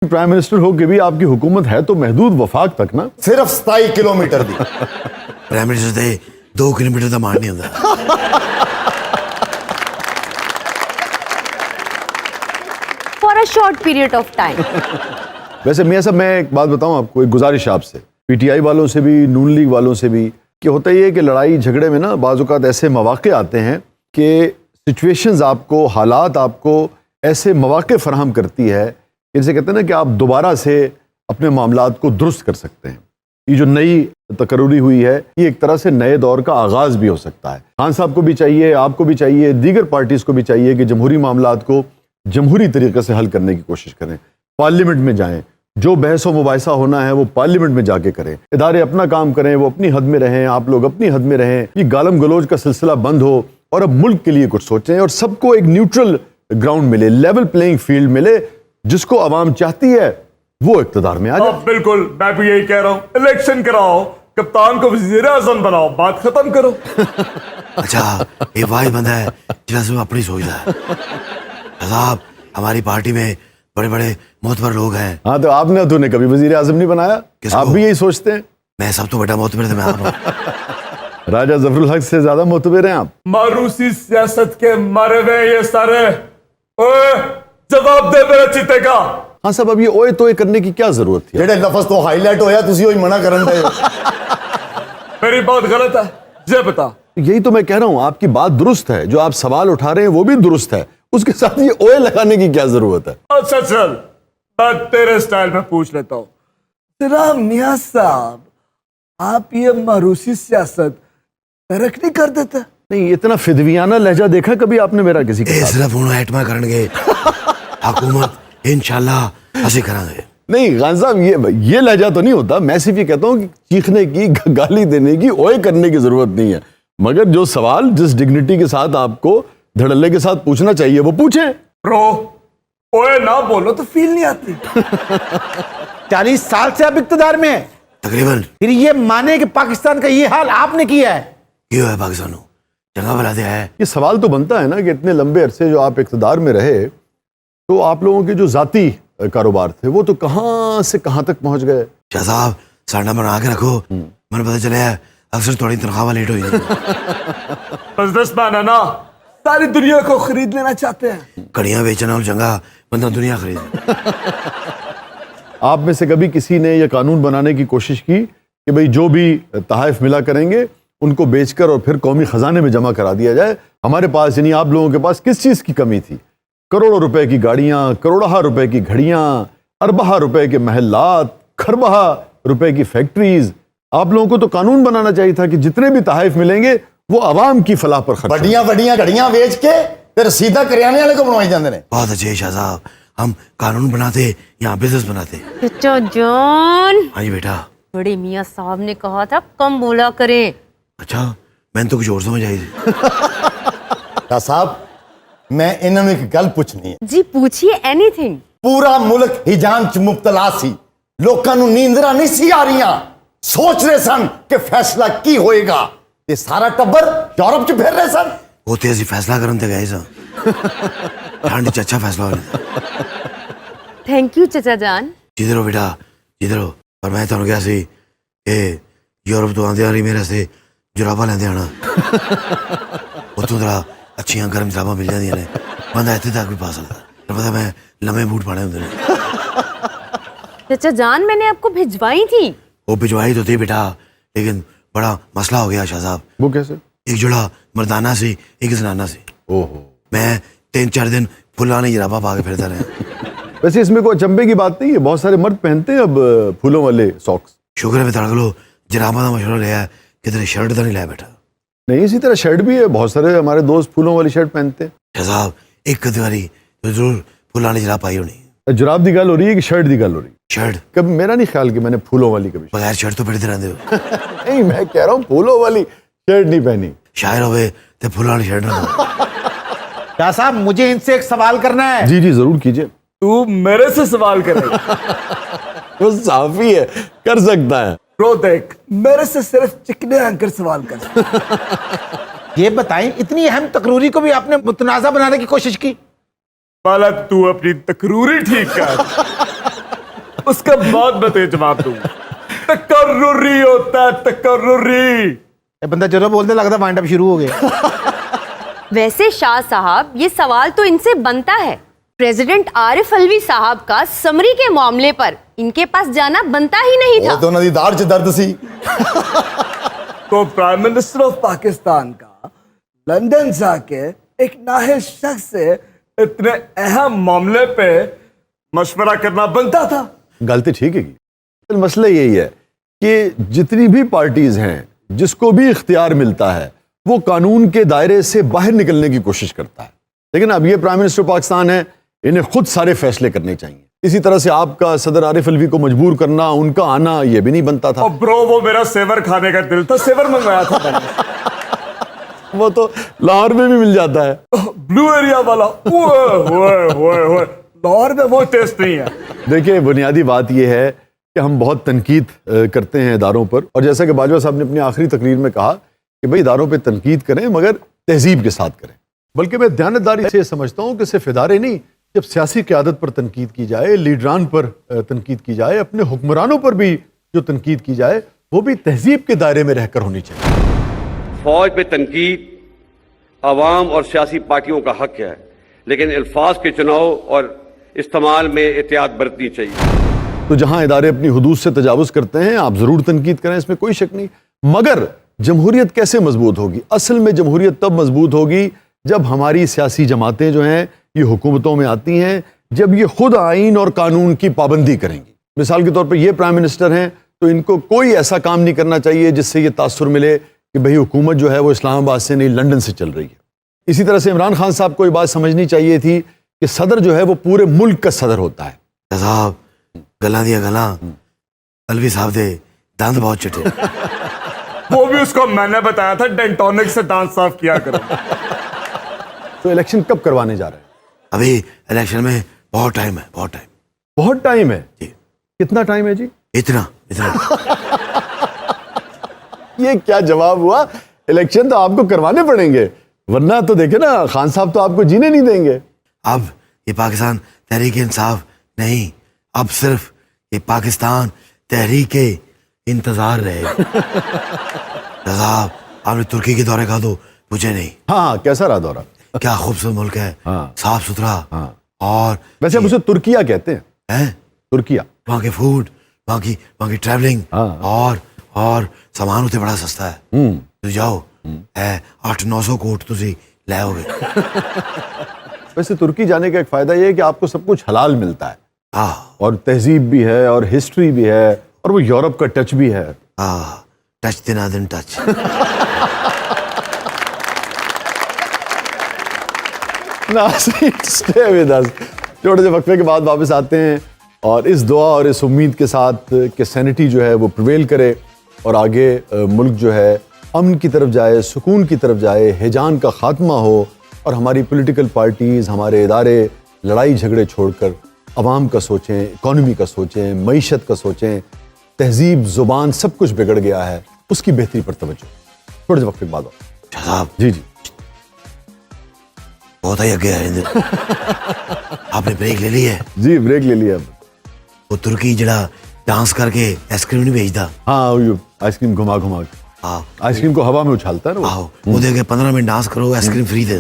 Prime minister ہو کے بھی آپ کی حکومت ہے تو محدود وفاق تک نا. صرف 27 کلومیٹر دی. پرائم منسٹر تے 2 کلومیٹر دا مان نہیں ہوندا. For a short period of time. ویسے میاں صاحب میں ایک بات بتاؤں آپ کو, ایک گزارش آپ سے, پی ٹی آئی والوں سے بھی, نون لیگ والوں سے بھی, کہ ہوتا یہ ہے کہ لڑائی جھگڑے میں نا بعض اوقات ایسے مواقع آتے ہیں کہ سچویشنز آپ کو, حالات آپ کو ایسے مواقع فراہم کرتی ہے جسے کہتے ہیں نا کہ آپ دوبارہ سے اپنے معاملات کو درست کر سکتے ہیں. یہ جو نئی تقرری ہوئی ہے یہ ایک طرح سے نئے دور کا آغاز بھی ہو سکتا ہے. خان صاحب کو بھی چاہیے, آپ کو بھی چاہیے, دیگر پارٹیز کو بھی چاہیے کہ جمہوری معاملات کو جمہوری طریقے سے حل کرنے کی کوشش کریں. پارلیمنٹ میں جائیں, جو بحث و مباحثہ ہونا ہے وہ پارلیمنٹ میں جا کے کریں. ادارے اپنا کام کریں, وہ اپنی حد میں رہیں, آپ لوگ اپنی حد میں رہیں. یہ گالم گلوچ کا سلسلہ بند ہو اور اب ملک کے لیے کچھ سوچیں اور سب کو ایک نیوٹرل گراؤنڈ ملے, لیول پلینگ فیلڈ ملے. جس کو عوام چاہتی ہے وہ اقتدار میں آ جائے. بالکل, میں بھی یہی کہہ رہا ہوں, الیکشن کراؤ, کپتان کو وزیر اعظم بناؤ, بات ختم کرو. اچھا یہ واحد بندہ ہے جس میں اپنی سوچتا ہے. صاحب ہماری پارٹی میں بڑے بڑے معتبر لوگ ہیں. ہاں تو آپ نے, تو نے کبھی وزیر اعظم نہیں بنایا, آپ بھی یہی سوچتے ہیں. میں سب تو بڑا معتبر تو میں آپ ہوں. راجہ ظفر الحق سے زیادہ معتبر ہیں آپ. ماروسی سیاست کے مارے ہوئے یہ سارے. اوے جواب دے میرے چیتے کا. ہاں صاحب, اب یہ اوئے توئے کرنے کی کیا ضرورت تھی؟ جڑے لفظ تو ہائی لائٹ ہویا تسی وہی منع کرن دے. میری بات غلط ہے, یہ بتا. یہی تو میں کہہ رہا ہوں, آپ کی بات درست ہے, جو آپ سوال اٹھا رہے ہیں وہ بھی درست ہے, اس کے ساتھ یہ اوئے لگانے کی کیا ضرورت ہے؟ اچھا چل, میں تیرے سٹائل میں پوچھ لیتا ہوں. تیرا میاں صاحب, آپ یہ ماروسی سیاست ترک نہیں کر دیتے؟ نہیں, اتنا فدویانہ لہجہ دیکھا کبھی آپ نے میرا کسی کے ساتھ؟ صرف انہوں ایٹما کرن گے, حکومت انشاءاللہ اسی کریں گے. نہیں خان صاحب, یہ لہجہ تو نہیں ہوتا. میں صرف یہ کہتا ہوں کہ چیخنے کی, گالی دینے کی, اوئے کرنے کی ضرورت نہیں ہے. مگر جو سوال جس ڈگنیٹی کے ساتھ آپ کو دھڑلے کے ساتھ پوچھنا چاہیے وہ پوچھیں. برو, اوئے نہ بولو تو فیل نہیں آتی. 40 سال سے آپ اقتدار میں ہیں, تقریباً. پھر یہ مانے کہ پاکستان کا یہ حال آپ نے کیا ہے. کیوں ہے پاکستان جگہ بنا دیا ہے؟ یہ سوال تو بنتا ہے نا کہ اتنے لمبے عرصے جو آپ اقتدار میں رہے تو آپ لوگوں کے جو ذاتی کاروبار تھے وہ تو کہاں سے کہاں تک پہنچ گئے. شاہ صاحب سانڈا بنا کے رکھو, مجھے پتہ چلے اکثر تھوڑی تنخواہ لیٹ ہوئی. بزنس مین ہے نا, ساری دنیا کو خرید لینا چاہتے ہیں. کڑیاں بیچنا اور چنگا بندہ دنیا خرید. آپ میں سے کبھی کسی نے یہ قانون بنانے کی کوشش کی کہ بھئی جو بھی تحائف ملا کریں گے ان کو بیچ کر اور پھر قومی خزانے میں جمع کرا دیا جائے؟ ہمارے پاس, یعنی آپ لوگوں کے پاس کس چیز کی کمی تھی؟ کروڑوں روپے کی گاڑیاں, کروڑہ روپے کی گھڑیاں, اربہ روپے کے محلات, کھربہ روپے کی فیکٹریز. آپ لوگوں کو تو قانون بنانا چاہیے تھا کہ جتنے بھی تحائف ملیں گے وہ عوام کی فلاح پر خرچ. بڑیاں بڑیاں گھڑیاں بیچ کے پھر سیدھا کریانے والے کو بنوائی جاندے نے. بہت اچھے شاہ صاحب, ہم قانون بناتے یہاں بزنس بناتے. چچا جان, ہاں جی بیٹا. بڑے میاں صاحب نے کہا تھا کم بولا کریں. اچھا, میں نے تو کچھ اور سمجھ آئی تھی. شاہ صاحب میں انہوں نے ایک گل پوچھنی ہے. جی پوچھیے, اینی تھنگ. پورا ملک ہجان چ مبتلا سی, لوکاں نوں نیندراں نہیں سی آ رہیاں, سوچ رہے سن کہ فیصلہ کی ہوئے گا, تے سارا ٹبر یورپ چ پھر رہے سن. وہ تے اسی فیصلہ کرن تے گئے سن, ٹھنڈ چ اچھا فیصلہ ہو رہا. تھینک یو چچا جان. جدھر ہو بیٹا جدھر ہو. اور میں تمہیں کیا سی کہ یورپ تو آندے آ رہی میرے سے جرابا لیندے آنا, اتوں ذرا اچھیاں گرم جراباں مل جاندیاں نے, بندہ اتنے تک بھی پا سکتا. پتہ میں لمبے بوٹ پانے ہوندے نے. چچا جان میں نے آپ کو بھجوائی تھی. وہ بھجوائی تو تھی بیٹا, لیکن بڑا مسئلہ ہو گیا شاہ صاحب. وہ کیسے؟ ایک جوڑا مردانہ سی, ایک زنانہ سی. اوہو, میں 3-4 دن پھلانے جرابہ پا کے پھرتا رہا. ویسے اس میں کوئی اچنبے کی بات نہیں ہے, بہت سارے مرد پہنتے ہیں اب پھولوں والے ساکس. شکر ہے میں تڑک لو جرابہ کا مشورہ لیا, کدھر شرٹ تو نہیں لایا بیٹا. نہیں, اسی طرح شرٹ بھی ہے, بہت سارے ہمارے دوست پھولوں والی شرٹ پہنتے ہیں. شاہ صاحب ایک کدواری تو ضرور پھلانے جراب پائی ہونی. جراب دی گل ہو رہی ہے کہ شرٹ دی گل ہو رہی ہے؟ شرٹ. کبھی میرا نہیں خیال کہ میں نے پھولوں والی کبھی. بغیر شرٹ تو پھرتے رہتے ہو. نہیں, میں کہہ رہا ہوں پھولوں والی شرٹ نہیں پہنی. شاعر ہوئے تو پھلانے شرٹ نہ ہو. شاہ صاحب مجھے ان سے ایک سوال کرنا ہے. جی جی ضرور کیجئے. تو میرے سے سوال کرے گا؟ وہ صافی ہے, کر سکتا ہے. برو دیکھ, میرے سے صرف چکنے اینکر سوال کر. یہ بتائیں اتنی اہم تقرری کو بھی آپ نے متنازع بنانے کی کوشش کی. بالک تو اپنی تقرری ٹھیک کر. اس کے بعد میں تجھے جواب دوں. تقرری ہوتا ہے, تقرری. یہ بندہ جو بولنے لگتا وائنڈ اپ شروع ہو گیا. ویسے شاہ صاحب یہ سوال تو ان سے بنتا ہے. پریزیڈنٹ عارف الوی صاحب کا سمری کے معاملے پر ان کے پاس جانا بنتا ہی نہیں وہ تھا. تو ندیدار چ درد سی. تو پرائم منسٹر آف پاکستان کا لندن جا کے ایک نااہل شخص سے اتنے اہم معاملے پہ مشورہ کرنا بنتا تھا. غلطی ٹھیک ہے کی. مسئلہ یہی ہے کہ جتنی بھی پارٹیز ہیں جس کو بھی اختیار ملتا ہے وہ قانون کے دائرے سے باہر نکلنے کی کوشش کرتا ہے. لیکن اب یہ پرائم منسٹر پاکستان ہے, انہیں خود سارے فیصلے کرنے چاہیے. اسی طرح سے آپ کا صدر عارف الوی کو مجبور کرنا, ان کا آنا, یہ بھی نہیں بنتا تھا. اور برو وہ میرا سیور کھانے کا دل تھا, سیور منگوایا تھا میں نے. وہ تو لاہور میں بھی مل جاتا ہے. بلو ایریا والا لاہور میں وہ ٹیسٹ نہیں ہے. دیکھیں بنیادی بات یہ ہے کہ ہم بہت تنقید کرتے ہیں اداروں پر, اور جیسا کہ باجوہ صاحب نے اپنی آخری تقریر میں کہا کہ بھئی اداروں پہ تنقید کریں مگر تہذیب کے ساتھ کریں. بلکہ میں دیانتداری سے سمجھتا ہوں کہ صرف ادارے نہیں, جب سیاسی قیادت پر تنقید کی جائے, لیڈران پر تنقید کی جائے, اپنے حکمرانوں پر بھی جو تنقید کی جائے وہ بھی تہذیب کے دائرے میں رہ کر ہونی چاہیے. فوج پہ تنقید عوام اور سیاسی پارٹیوں کا حق ہے, لیکن الفاظ کے چناؤ اور استعمال میں احتیاط برتنی چاہیے. تو جہاں ادارے اپنی حدود سے تجاوز کرتے ہیں آپ ضرور تنقید کریں, اس میں کوئی شک نہیں. مگر جمہوریت کیسے مضبوط ہوگی؟ اصل میں جمہوریت تب مضبوط ہوگی جب ہماری سیاسی جماعتیں جو ہیں یہ حکومتوں میں آتی ہیں, جب یہ خود آئین اور قانون کی پابندی کریں گی. مثال کے طور پر یہ پرائم منسٹر ہیں تو ان کو کوئی ایسا کام نہیں کرنا چاہیے جس سے یہ تاثر ملے کہ بھئی حکومت جو ہے وہ اسلام آباد سے نہیں لندن سے چل رہی ہے. اسی طرح سے عمران خان صاحب کو یہ بات سمجھنی چاہیے تھی کہ صدر جو ہے وہ پورے ملک کا صدر ہوتا ہے. صاحب گلاں دیا گلاں الوی صاحب دے دند بہت چٹے. وہ بھی اس کو میں نے بتایا تھا ڈینٹونک سے دانت صاف کیا کرو. تو الیکشن کب کروانے جا رہے ہیں؟ ابھی الیکشن میں بہت ٹائم ہے, بہت ٹائم. بہت ٹائم ہے جی. کتنا ٹائم ہے جی؟ اتنا یہ کیا جواب ہوا؟ الیکشن تو آپ کو کروانے پڑیں گے, ورنہ تو دیکھیں نا خان صاحب تو آپ کو جینے نہیں دیں گے. اب یہ پاکستان تحریک انصاف نہیں, اب صرف یہ پاکستان تحریک انتظار رہے. صاحب آپ نے ترکی کے دورے کا تو مجھے نہیں. ہاں کیسا رہا دورہ؟ کیا خوبصورت ملک ہے, صاف ستھرا. اور ویسے ہم اسے ترکیہ کہتے ہیں. ترکیہ وہاں کے فوڈ, وہاں کی ٹریولنگ, اور سامان ہوتے بڑا سستا ہے. تو جاؤ 800-900 کوٹ تسی لے ہو گے. ویسے ترکی جانے کا ایک فائدہ یہ ہے کہ آپ کو سب کچھ حلال ملتا ہے, ہاں اور تہذیب بھی ہے اور ہسٹری بھی ہے اور وہ یورپ کا ٹچ بھی ہے. ٹچ دن دن ٹچ. چھوٹے سے وقفے کے بعد واپس آتے ہیں اور اس دعا اور اس امید کے ساتھ کہ سینٹی جو ہے وہ پریویل کرے اور آگے ملک جو ہے امن کی طرف جائے, سکون کی طرف جائے, ہیجان کا خاتمہ ہو, اور ہماری پولیٹیکل پارٹیز, ہمارے ادارے لڑائی جھگڑے چھوڑ کر عوام کا سوچیں, اکانومی کا سوچیں, معیشت کا سوچیں. تہذیب, زبان, سب کچھ بگڑ گیا ہے, اس کی بہتری پر توجہ. تھوڑے سے وقت کے بعد صاحب جی جی بہت ہی آگے ہے. آپ نے بریک لے لی ہے؟ جی بریک لے لیا. وہ ترکی جڑا ڈانس کر کے آئس کریم نہیں بھیجتا. ہاں آئس کریم گھما کے آئس کریم کو ہوا میں اچھالتا ہے نا. وہ دے کے 15 منٹ ڈانس کرو, آئس کریم فری دے.